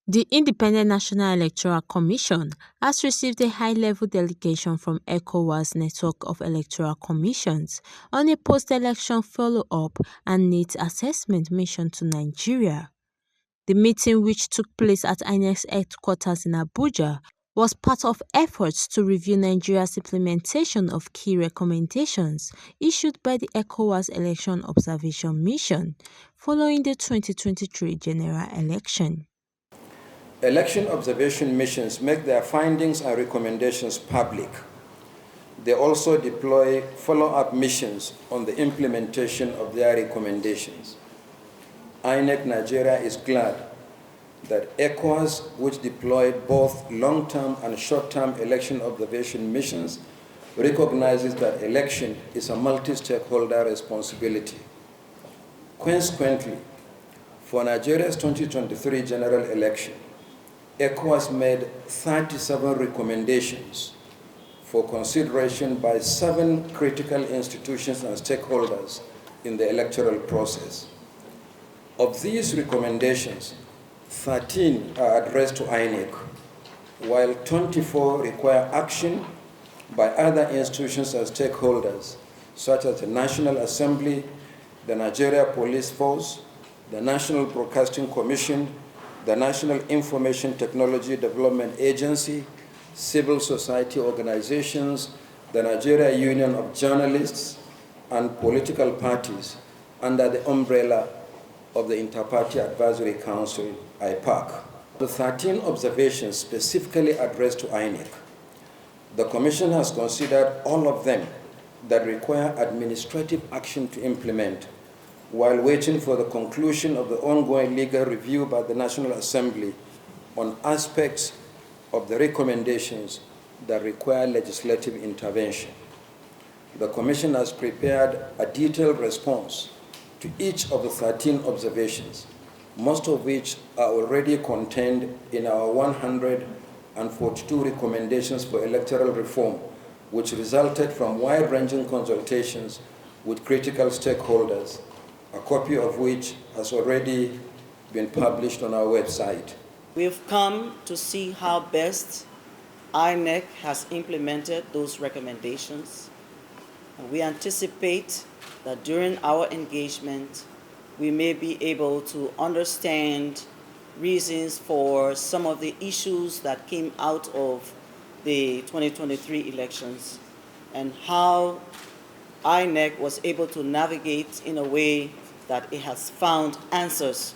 The Independent National Electoral Commission has received a high-level delegation from ECOWAS network of electoral commissions on a post-election follow-up and needs assessment mission to Nigeria. The meeting, which took place at INEC's headquarters in Abuja, was part of efforts to review Nigeria's implementation of key recommendations issued by the ECOWAS Election Observation Mission following the 2023 general election. Election observation missions make their findings and recommendations public. They also deploy follow-up missions on the implementation of their recommendations. INEC Nigeria is glad that ECOWAS, which deployed both long-term and short-term election observation missions, recognizes that election is a multi-stakeholder responsibility. Consequently, for Nigeria's 2023 general election, ECOWAS made 37 recommendations for consideration by 7 critical institutions and stakeholders in the electoral process. Of these recommendations, 13 are addressed to INEC, while 24 require action by other institutions and stakeholders, such as the National Assembly, the Nigeria Police Force, the National Broadcasting Commission, the National Information Technology Development Agency, civil society organizations, the Nigeria Union of Journalists, and political parties under the umbrella of the Inter-Party Advisory Council, IPAC. The 13 observations specifically addressed to INEC. The Commission has considered all of them that require administrative action to implement, while waiting for the conclusion of the ongoing legal review by the National Assembly on aspects of the recommendations that require legislative intervention. The Commission has prepared a detailed response to each of the 13 observations, most of which are already contained in our 142 recommendations for electoral reform, which resulted from wide-ranging consultations with critical stakeholders, a copy of which has already been published on our website. We've come to see how best INEC has implemented those recommendations. And we anticipate that during our engagement, we may be able to understand reasons for some of the issues that came out of the 2023 elections and how INEC was able to navigate in a way that it has found answers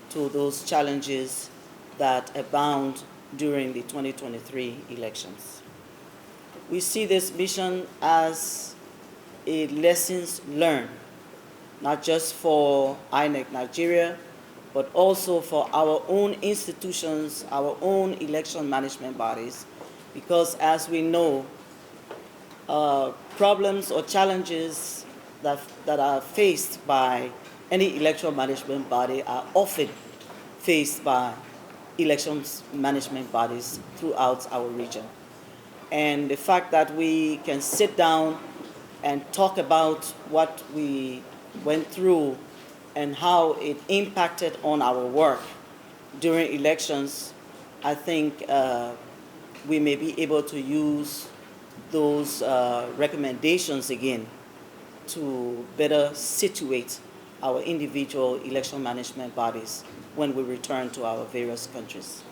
to those challenges that abound during the 2023 elections. We see this mission as a lessons learned, not just for INEC Nigeria, but also for our own institutions, our own election management bodies, because as we know, problems or challenges that are faced by any electoral management body are often faced by elections management bodies throughout our region. And the fact that we can sit down and talk about what we went through and how it impacted on our work during elections, I think we may be able to use those recommendations again to better situate our individual election management bodies when we return to our various countries.